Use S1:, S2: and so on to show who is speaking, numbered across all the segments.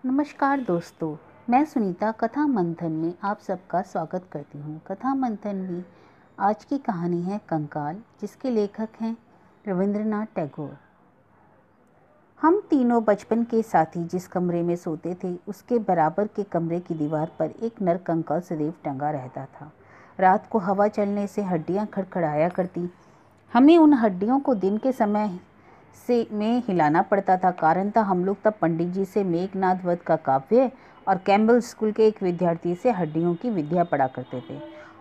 S1: नमस्कार दोस्तों, मैं सुनीता कथा मंथन में आप सबका स्वागत करती हूँ। कथा मंथन में आज की कहानी है कंकाल, जिसके लेखक हैं रविंद्रनाथ टैगोर। हम तीनों बचपन के साथी जिस कमरे में सोते थे, उसके बराबर के कमरे की दीवार पर एक नर कंकाल सदैव टंगा रहता था। रात को हवा चलने से हड्डियाँ खड़खड़ाया करती। हमें उन हड्डियों को दिन के समय से में हिलाना पड़ता था। कारण था, हम लोग तब पंडित जी से मेघनाद वध का काव्य और कैम्बल स्कूल के एक विद्यार्थी से हड्डियों की विद्या पढ़ा करते थे।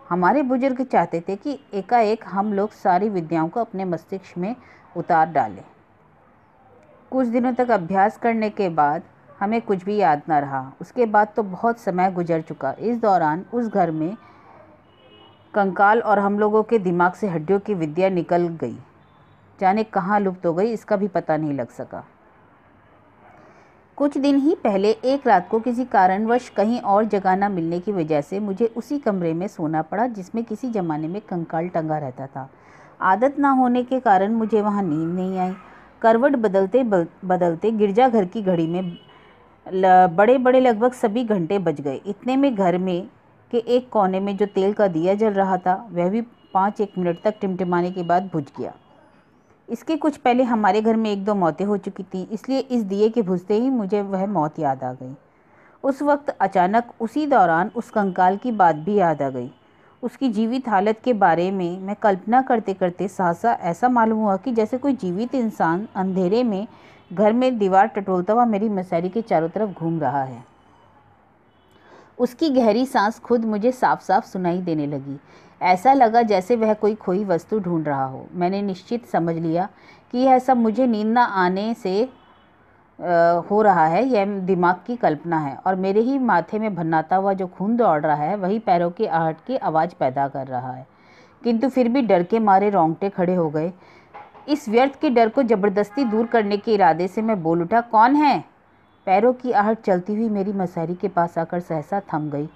S1: हमारे बुजुर्ग चाहते थे कि एकाएक हम लोग सारी विद्याओं को अपने मस्तिष्क में उतार डालें। कुछ दिनों तक अभ्यास करने के बाद हमें कुछ भी याद न रहा। उसके बाद तो बहुत समय गुजर चुका। इस दौरान उस घर में कंकाल और हम लोगों के दिमाग से हड्डियों की विद्या निकल गई। जाने कहाँ लुप्त हो गई, इसका भी पता नहीं लग सका। कुछ दिन ही पहले एक रात को किसी कारणवश कहीं और जगह न मिलने की वजह से मुझे उसी कमरे में सोना पड़ा जिसमें किसी जमाने में कंकाल टंगा रहता था। आदत ना होने के कारण मुझे वहाँ नींद नहीं आई। करवट बदलते बदलते गिरजाघर की घड़ी में बड़े बड़े लगभग सभी घंटे बज गए। इतने में घर में के एक कोने में जो तेल का दिया जल रहा था, वह भी 5-1 मिनट तक टिमटिमाने के बाद बुझ गया। इसके कुछ पहले हमारे घर में 1-2 मौतें हो चुकी थीं, इसलिए इस दिए के बुझते ही मुझे वह मौत याद आ गई। उस वक्त अचानक उसी दौरान उस कंकाल की बात भी याद आ गई। उसकी जीवित हालत के बारे में मैं कल्पना करते करते सहसा ऐसा मालूम हुआ कि जैसे कोई जीवित इंसान अंधेरे में घर में दीवार टटोलता हुआ मेरी मसारी के चारों तरफ घूम रहा है। उसकी गहरी सांस खुद मुझे साफ साफ सुनाई देने लगी। ऐसा लगा जैसे वह कोई खोई वस्तु ढूंढ रहा हो। मैंने निश्चित समझ लिया कि यह सब मुझे नींद न आने से हो रहा है। यह दिमाग की कल्पना है और मेरे ही माथे में भन्नाता हुआ जो खून दौड़ रहा है, वही पैरों की आहट की आवाज़ पैदा कर रहा है। किंतु फिर भी डर के मारे रोंगटे खड़े हो गए। इस व्यर्थ के डर को जबरदस्ती दूर करने के इरादे से मैं बोल उठा, कौन है? पैरों की आहट चलती हुई मेरी मसारी के पास आकर सहसा थम गई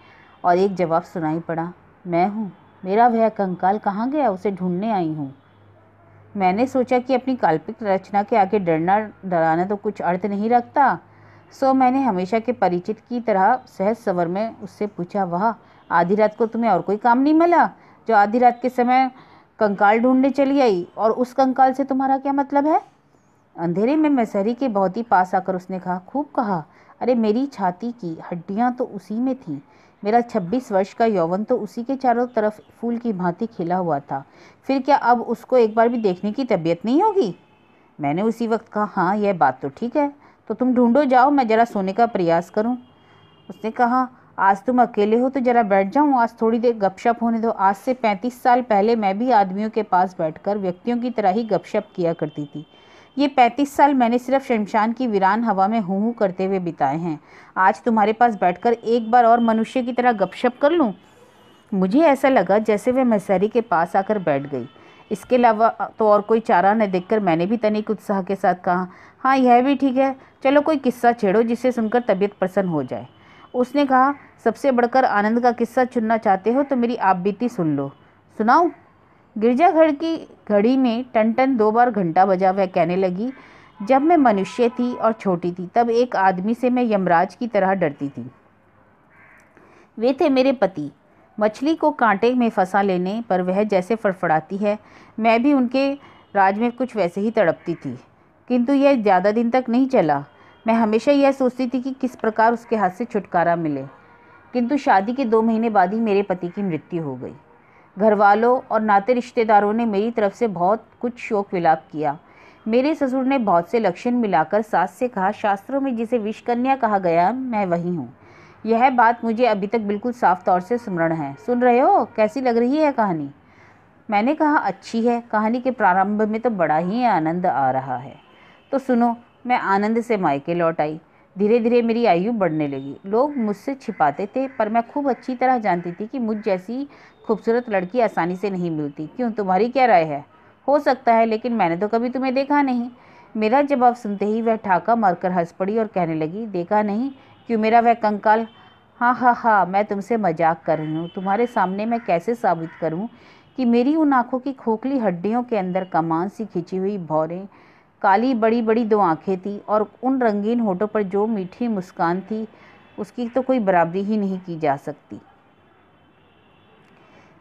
S1: और एक जवाब सुनाई पड़ा, मैं हूँ। मेरा वह कंकाल कहाँ गया? उसे ढूंढने आई हूँ। मैंने सोचा कि अपनी काल्पनिक रचना के आगे डरना डराना तो कुछ अर्थ नहीं रखता। सो मैंने हमेशा के परिचित की तरह सहज स्वर में उससे पूछा, वाह, आधी रात को तुम्हें और कोई काम नहीं मिला जो आधी रात के समय कंकाल ढूंढने चली आई? और उस कंकाल से तुम्हारा क्या मतलब है? अंधेरे में मसहरी के बहुत ही पास आकर उसने कहा, खूब कहा। अरे मेरी छाती की हड्डियां तो उसी में थीं। मेरा 26 वर्ष का यौवन तो उसी के चारों तरफ फूल की भांति खिला हुआ था। फिर क्या अब उसको एक बार भी देखने की तबीयत नहीं होगी? मैंने उसी वक्त कहा, हाँ यह बात तो ठीक है, तो तुम ढूंढो, जाओ, मैं जरा सोने का प्रयास करूं। उसने कहा, आज तुम अकेले हो तो जरा बैठ जाऊं, आज थोड़ी देर गपशप होने दो। आज से 35 साल पहले मैं भी आदमियों के पास बैठकर व्यक्तियों की तरह ही गपशप किया करती थी। ये 35 साल मैंने सिर्फ शमशान की वीरान हवा में हूँ हूँ करते हुए बिताए हैं। आज तुम्हारे पास बैठकर एक बार और मनुष्य की तरह गपशप कर लूँ। मुझे ऐसा लगा जैसे वह मसहरी के पास आकर बैठ गई। इसके अलावा तो और कोई चारा न देखकर मैंने भी तनिक उत्साह के साथ कहा, हाँ यह भी ठीक है, चलो कोई किस्सा छेड़ो जिससे सुनकर तबीयत प्रसन्न हो जाए। उसने कहा, सबसे बढ़कर आनंद का किस्सा सुनना चाहते हो तो मेरी आप बीती सुन लो। सुनाऊं? गिरजाघर की घड़ी में टन टन 2 बार घंटा बजा। वह कहने लगी, जब मैं मनुष्य थी और छोटी थी, तब एक आदमी से मैं यमराज की तरह डरती थी। वे थे मेरे पति। मछली को कांटे में फंसा लेने पर वह जैसे फड़फड़ाती है, मैं भी उनके राज में कुछ वैसे ही तड़पती थी। किंतु यह ज़्यादा दिन तक नहीं चला। मैं हमेशा यह सोचती थी कि किस प्रकार उसके हाथ से छुटकारा मिले। किंतु शादी के 2 महीने बाद ही मेरे पति की मृत्यु हो गई। घर वालों और नाते रिश्तेदारों ने मेरी तरफ से बहुत कुछ शोक विलाप किया। मेरे ससुर ने बहुत से लक्षण मिलाकर सास से कहा, शास्त्रों में जिसे विषकन्या कहा गया, मैं वही हूँ। यह बात मुझे अभी तक बिल्कुल साफ तौर से स्मरण है। सुन रहे हो? कैसी लग रही है कहानी? मैंने कहा, अच्छी है। कहानी के प्रारंभ में तो बड़ा ही आनंद आ रहा है। तो सुनो। मैं आनंद से मायके लौट आई। धीरे धीरे मेरी आयु बढ़ने लगी। लोग मुझसे छिपाते थे, पर मैं खूब अच्छी तरह जानती थी कि मुझ जैसी खूबसूरत लड़की आसानी से नहीं मिलती। क्यों, तुम्हारी क्या राय है? हो सकता है, लेकिन मैंने तो कभी तुम्हें देखा नहीं। मेरा जवाब सुनते ही वह ठाका मारकर हंस पड़ी और कहने लगी, देखा नहीं? क्यों, मेरा वह कंकाल? हाँ हाँ हाँ, मैं तुमसे मजाक कर रही हूँ। तुम्हारे सामने मैं कैसे साबित करूँ कि मेरी उन आँखों की खोखली हड्डियों के अंदर कमान सी खिंची हुई भौरें काली बड़ी बड़ी 2 आँखें थी और उन रंगीन होठों पर जो मीठी मुस्कान थी उसकी तो कोई बराबरी ही नहीं की जा सकती।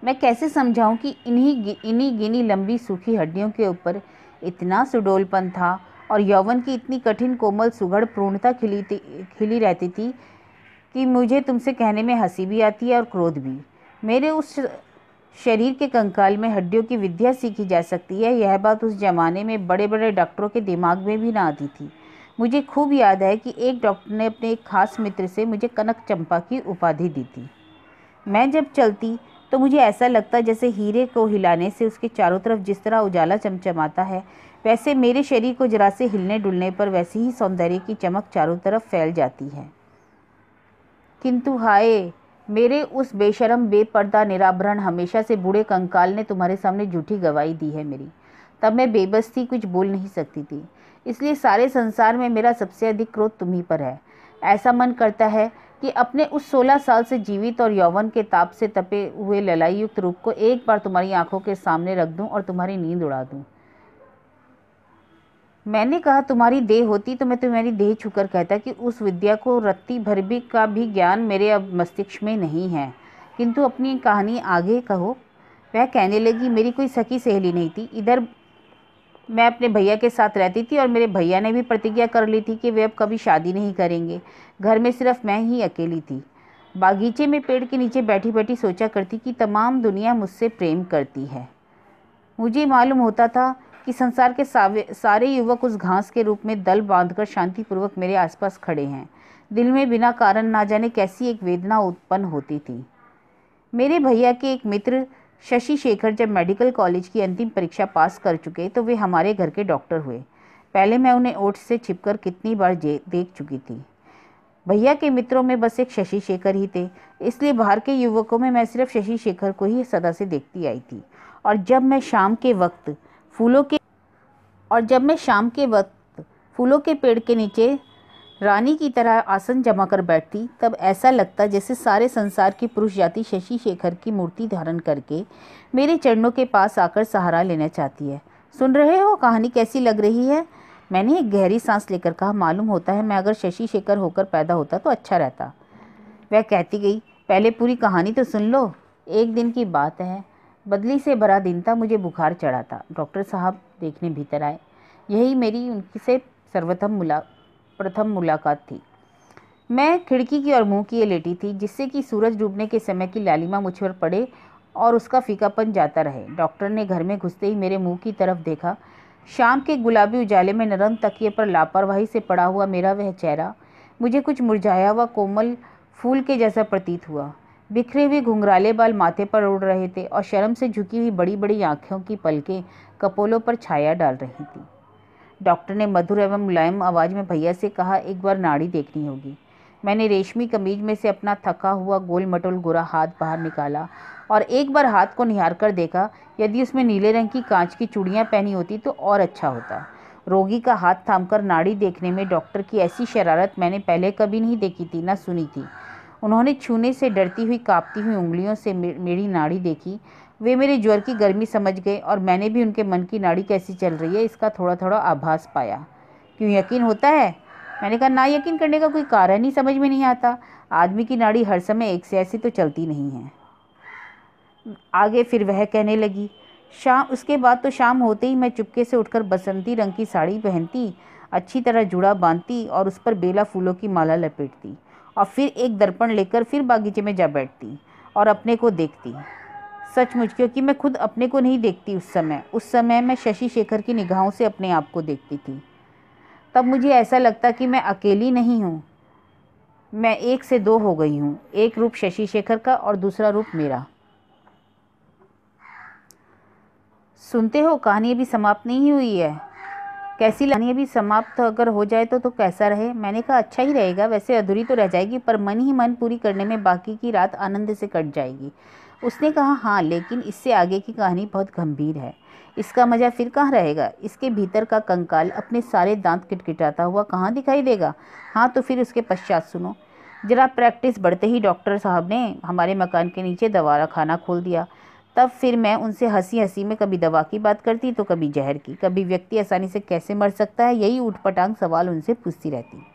S1: मैं कैसे समझाऊं कि इन्हीं गिनी लंबी सूखी हड्डियों के ऊपर इतना सुडौलपन था और यौवन की इतनी कठिन कोमल सुघड़ पूर्णता खिली रहती थी कि मुझे तुमसे कहने में हंसी भी आती है और क्रोध भी। मेरे उस शरीर के कंकाल में हड्डियों की विद्या सीखी जा सकती है, यह बात उस जमाने में बड़े बड़े डॉक्टरों के दिमाग में भी ना आती थी। मुझे खूब याद है कि एक डॉक्टर ने अपने एक खास मित्र से मुझे कनक चंपा की उपाधि दी थी। मैं जब चलती तो मुझे ऐसा लगता जैसे हीरे को हिलाने से उसके चारों तरफ जिस तरह उजाला चमचमाता है, वैसे मेरे शरीर को जरा से हिलने डुलने पर वैसी ही सौंदर्य की चमक चारों तरफ फैल जाती है। किंतु हाय, मेरे उस बेशरम बेपर्दा निराभरण हमेशा से बूढ़े कंकाल ने तुम्हारे सामने झूठी गवाही दी है मेरी। तब मैं बेबस थी, कुछ बोल नहीं सकती थी। इसलिए सारे संसार में मेरा सबसे अधिक क्रोध तुम्ही पर है। ऐसा मन करता है कि अपने उस 16 साल से जीवित और यौवन के ताप से तपे हुए ललाई युक्त रूप को एक बार तुम्हारी आंखों के सामने रख दूं और तुम्हारी नींद उड़ा दूं। मैंने कहा तुम्हारी देह होती तो मैं तुम्हारी देह छूकर कहता कि उस विद्या को रत्ती भर भी का भी ज्ञान मेरे अब मस्तिष्क में नहीं है। किंतु अपनी कहानी आगे कहो। वह कहने लगी, मेरी कोई सखी सहेली नहीं थी। इधर मैं अपने भैया के साथ रहती थी और मेरे भैया ने भी प्रतिज्ञा कर ली थी कि वे अब कभी शादी नहीं करेंगे। घर में सिर्फ मैं ही अकेली थी। बागीचे में पेड़ के नीचे बैठी बैठी सोचा करती कि तमाम दुनिया मुझसे प्रेम करती है। मुझे मालूम होता था कि संसार के सारे युवक उस घास के रूप में दल बांधकर शांतिपूर्वक मेरे आसपास खड़े हैं। दिल में बिना कारण ना जाने कैसी एक वेदना उत्पन्न होती थी। मेरे भैया के एक मित्र शशि शेखर जब मेडिकल कॉलेज की अंतिम परीक्षा पास कर चुके तो वे हमारे घर के डॉक्टर हुए। पहले मैं उन्हें ओट से छिपकर कितनी बार देख चुकी थी। भैया के मित्रों में बस एक शशि शेखर ही थे, इसलिए बाहर के युवकों में मैं सिर्फ शशि शेखर को ही सदा से देखती आई थी। और जब मैं शाम के वक्त फूलों के पेड़ के नीचे रानी की तरह आसन जमाकर बैठती, तब ऐसा लगता जैसे सारे संसार की पुरुष जाति शशि शेखर की मूर्ति धारण करके मेरे चरणों के पास आकर सहारा लेना चाहती है। सुन रहे हो, कहानी कैसी लग रही है? मैंने एक गहरी सांस लेकर कहा, मालूम होता है मैं अगर शशि शेखर होकर पैदा होता तो अच्छा रहता। वह कहती गई, पहले पूरी कहानी तो सुन लो। एक दिन की बात है, बदली से भरा दिन था। मुझे बुखार चढ़ा था। डॉक्टर साहब देखने भीतर आए। यही मेरी उनकी से प्रथम मुलाकात थी। मैं खिड़की की ओर मुंह किए लेटी थी, जिससे कि सूरज डूबने के समय की लालिमा मुझ पर पड़े और उसका फीकापन जाता रहे। डॉक्टर ने घर में घुसते ही मेरे मुंह की तरफ देखा। शाम के गुलाबी उजाले में नरम तकिए पर लापरवाही से पड़ा हुआ मेरा वह चेहरा मुझे कुछ मुरझाया हुआ कोमल फूल के जैसा प्रतीत हुआ। बिखरे हुए घुंघराले बाल माथे पर उड़ रहे थे और शर्म से झुकी हुई बड़ी बड़ी आँखों की पलकें कपोलों पर छाया डाल रही थी। डॉक्टर ने मधुर एवं मुलायम आवाज़ में भैया से कहा, एक बार नाड़ी देखनी होगी। मैंने रेशमी कमीज में से अपना थका हुआ गोल मटोल गोरा हाथ बाहर निकाला और एक बार हाथ को निहार कर देखा। यदि उसमें नीले रंग की कांच की चूड़ियाँ पहनी होती तो और अच्छा होता। रोगी का हाथ थामकर नाड़ी देखने में डॉक्टर की ऐसी शरारत मैंने पहले कभी नहीं देखी थी, न सुनी थी। उन्होंने छूने से डरती हुई कांपती हुई उंगलियों से मेरी नाड़ी देखी। वे मेरे ज्वर की गर्मी समझ गए और मैंने भी उनके मन की नाड़ी कैसी चल रही है इसका थोड़ा थोड़ा आभास पाया। क्यों, यकीन होता है? मैंने कहा, ना यकीन करने का कोई कारण ही समझ में नहीं आता। आदमी की नाड़ी हर समय एक से ऐसी तो चलती नहीं है। आगे फिर वह कहने लगी, उसके बाद तो शाम होते ही मैं चुपके से उठकर बसंती रंग की साड़ी पहनती, अच्छी तरह जुड़ा बांधती और उस पर बेला फूलों की माला लपेटती और फिर एक दर्पण लेकर फिर बागीचे में जा बैठती और अपने को देखती। सचमुच, क्योंकि मैं खुद अपने को नहीं देखती उस समय मैं शशि शेखर की निगाहों से अपने आप को देखती थी। तब मुझे ऐसा लगता कि मैं अकेली नहीं हूँ, मैं एक से दो हो गई हूँ। एक रूप शशि शेखर का और दूसरा रूप मेरा। सुनते हो, कहानी अभी समाप्त नहीं हुई है। कैसी कहानी अभी समाप्त अगर हो जाए तो कैसा रहे? मैंने कहा, अच्छा ही रहेगा। वैसे अधूरी तो रह जाएगी, पर मन ही मन पूरी करने में बाकी की रात आनंद से कट जाएगी। उसने कहा, हाँ, लेकिन इससे आगे की कहानी बहुत गंभीर है। इसका मज़ा फिर कहाँ रहेगा? इसके भीतर का कंकाल अपने सारे दांत किटकिटाता हुआ कहाँ दिखाई देगा? हाँ, तो फिर उसके पश्चात सुनो। जरा प्रैक्टिस बढ़ते ही डॉक्टर साहब ने हमारे मकान के नीचे दवा खाना खोल दिया। तब फिर मैं उनसे हंसी हंसी में कभी दवा की बात करती तो कभी जहर की, कभी व्यक्ति आसानी से कैसे मर सकता है, यही ऊटपटांग सवाल उनसे पूछती रहती।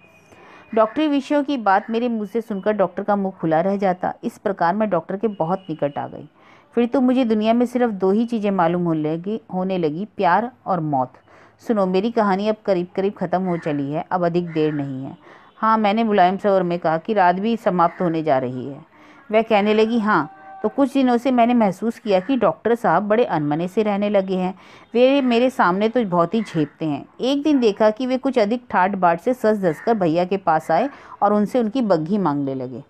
S1: डॉक्टरी विषयों की बात मेरे मुंह से सुनकर डॉक्टर का मुंह खुला रह जाता। इस प्रकार मैं डॉक्टर के बहुत निकट आ गई। फिर तो मुझे दुनिया में सिर्फ 2 ही चीज़ें मालूम होने लगी, प्यार और मौत। सुनो, मेरी कहानी अब करीब करीब ख़त्म हो चली है, अब अधिक देर नहीं है। हाँ, मैंने मुलायम स्वर में कहा कि रात भी समाप्त होने जा रही है। वह कहने लगी, हाँ, तो कुछ दिनों से मैंने महसूस किया कि डॉक्टर साहब बड़े अनमने से रहने लगे हैं। वे मेरे सामने तो बहुत ही झेपते हैं। एक दिन देखा कि वे कुछ अधिक ठाट बाट से सज धस कर भैया के पास आए और उनसे उनकी बग्घी मांगने लगे।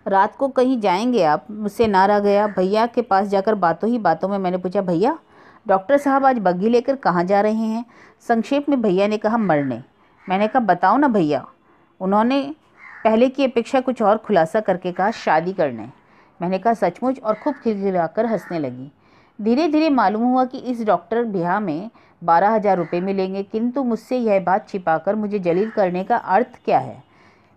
S1: रात को कहीं जाएंगे आप? मुझसे ना रह गया। भैया के पास जाकर बातों ही बातों में मैंने पूछा, भैया, डॉक्टर साहब आज बग्घी लेकर कहाँ जा रहे हैं? संक्षेप में भैया ने कहा, मरने। मैंने कहा, बताओ ना भैया। उन्होंने पहले की अपेक्षा कुछ और खुलासा करके कहा, शादी करने। मैंने कहा, सचमुच? और खूब खिलखिलाकर हंसने लगी। धीरे धीरे मालूम हुआ कि इस डॉक्टर ब्याह में 12,000 रुपये मिलेंगे, किंतु मुझसे यह बात छिपाकर मुझे जलील करने का अर्थ क्या है?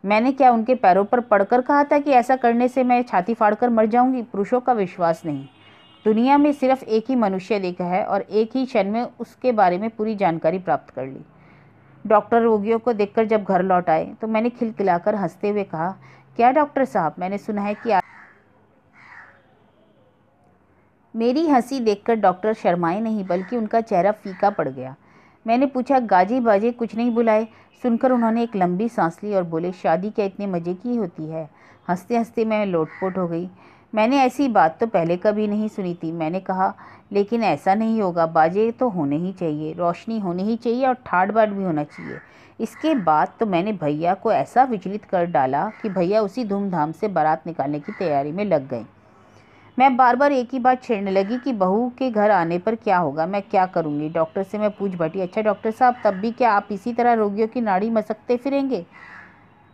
S1: मैंने क्या उनके पैरों पर पड़कर कहा था कि ऐसा करने से मैं छाती फाड़कर मर जाऊंगी? पुरुषों का विश्वास नहीं। दुनिया में सिर्फ एक ही मनुष्य देखा है और एक ही क्षण में उसके बारे में पूरी जानकारी प्राप्त कर ली। डॉक्टर रोगियों को देखकर जब घर लौट आए तो मैंने खिलखिलाकर हंसते हुए कहा, क्या डॉक्टर साहब, मैंने सुना है कि मेरी हंसी देखकर डॉक्टर शर्माए नहीं, बल्कि उनका चेहरा फीका पड़ गया। मैंने पूछा, गाजे बाजे कुछ नहीं बुलाए? सुनकर उन्होंने एक लंबी सांस ली और बोले, शादी क्या इतने मज़े की होती है? हंसते हंसते मैं लोटपोट हो गई। मैंने ऐसी बात तो पहले कभी नहीं सुनी थी। मैंने कहा, लेकिन ऐसा नहीं होगा, बाजे तो होने ही चाहिए, रोशनी होनी ही चाहिए और ठाट बाट भी होना चाहिए। इसके बाद तो मैंने भैया को ऐसा विचलित कर डाला कि भैया उसी धूमधाम से बारात निकालने की तैयारी में लग गए। मैं बार बार एक ही बात छेड़ने लगी कि बहू के घर आने पर क्या होगा, मैं क्या करूंगी? डॉक्टर से मैं पूछ बैठी, अच्छा डॉक्टर साहब, तब भी क्या आप इसी तरह रोगियों की नाड़ी मसकते फिरेंगे?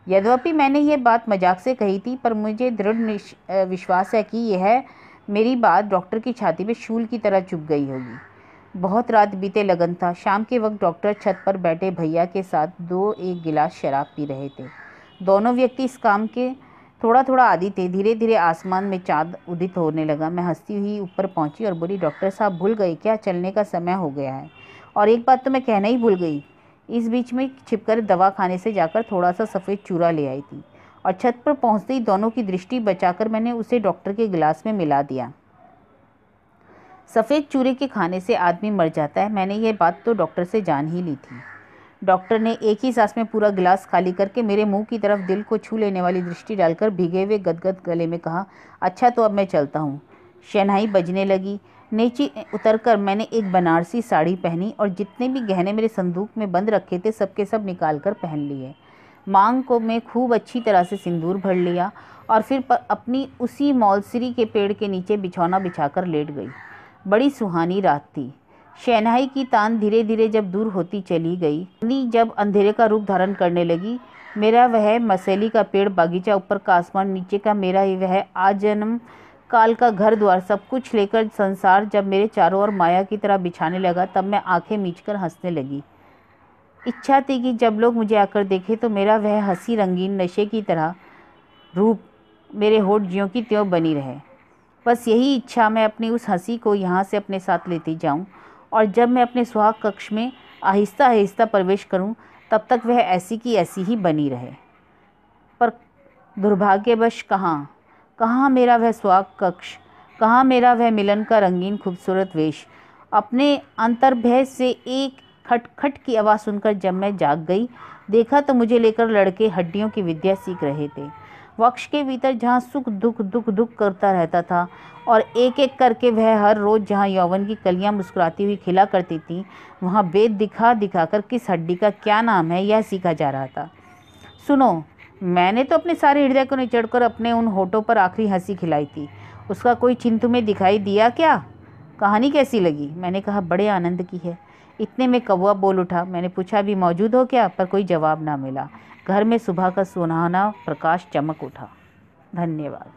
S1: यद्यपि मैंने ये बात मजाक से कही थी, पर मुझे दृढ़ विश्वास है कि यह मेरी बात डॉक्टर की छाती में शूल की तरह चुभ गई होगी। बहुत रात बीते लगन था। शाम के वक्त डॉक्टर छत पर बैठे भैया के साथ 2-1 गिलास शराब पी रहे थे। दोनों व्यक्ति इस काम के थोड़ा थोड़ा आदी थे। धीरे धीरे आसमान में चाँद उदित होने लगा। मैं हंसती हुई ऊपर पहुंची और बोली, डॉक्टर साहब भूल गए क्या, चलने का समय हो गया है? और एक बात तो मैं कहना ही भूल गई, इस बीच में छिपकर दवा खाने से जाकर थोड़ा सा सफ़ेद चूरा ले आई थी और छत पर पहुंचते ही दोनों की दृष्टि बचाकर मैंने उसे डॉक्टर के गिलास में मिला दिया। सफ़ेद चूरे के खाने से आदमी मर जाता है, मैंने ये बात तो डॉक्टर से जान ही ली थी। डॉक्टर ने एक ही सांस में पूरा गिलास खाली करके मेरे मुंह की तरफ दिल को छू लेने वाली दृष्टि डालकर भीगे हुए गदगद गले में कहा, अच्छा तो अब मैं चलता हूँ। शहनाई बजने लगी। नीचे उतरकर मैंने एक बनारसी साड़ी पहनी और जितने भी गहने मेरे संदूक में बंद रखे थे सबके सब निकाल कर पहन लिए। मांग को मैं खूब अच्छी तरह से सिंदूर भर लिया और फिर अपनी उसी मौलसिरी के पेड़ के नीचे बिछौना बिछाकर लेट गई। बड़ी सुहानी रात थी। शहनाई की तान धीरे धीरे जब दूर होती चली गई, जब अंधेरे का रूप धारण करने लगी, मेरा वह मसेली का पेड़, बागीचा, ऊपर का आसमान, नीचे का मेरा वह आजन्म काल का घर द्वार, सब कुछ लेकर संसार जब मेरे चारों ओर माया की तरह बिछाने लगा, तब मैं आंखें मीचकर हंसने लगी। इच्छा थी कि जब लोग मुझे आकर देखें तो मेरा वह हंसी रंगीन नशे की तरह रूप मेरे होठ ज्यों की त्यों बनी रहे। बस यही इच्छा, मैं अपनी उस हंसी को यहाँ से अपने साथ लेती जाऊँ और जब मैं अपने सुहाग कक्ष में आहिस्ता आहिस्ता प्रवेश करूं, तब तक वह ऐसी की ऐसी ही बनी रहे। पर दुर्भाग्यवश कहाँ मेरा वह सुहाग कक्ष, कहाँ मेरा वह मिलन का रंगीन खूबसूरत वेश। अपने अंतर्भय से एक खटखट की आवाज़ सुनकर जब मैं जाग गई, देखा तो मुझे लेकर लड़के हड्डियों की विद्या सीख रहे थे। वक्ष के भीतर जहाँ सुख दुख दुख दुख करता रहता था और एक एक करके वह हर रोज़ जहाँ यौवन की कलियां मुस्कुराती हुई खिला करती थीं, वहाँ वेद दिखा दिखाकर किस हड्डी का क्या नाम है यह सीखा जा रहा था। सुनो, मैंने तो अपने सारे हृदय को निचोड़कर अपने उन होठों पर आखिरी हंसी खिलाई थी। उसका कोई चिन्ह तुम्हें दिखाई दिया क्या? कहानी कैसी लगी? मैंने कहा, बड़े आनंद की है। इतने में कौवा बोल उठा। मैंने पूछा, अभी मौजूद हो क्या? पर कोई जवाब ना मिला। घर में सुबह का सुनहरा प्रकाश चमक उठा। धन्यवाद।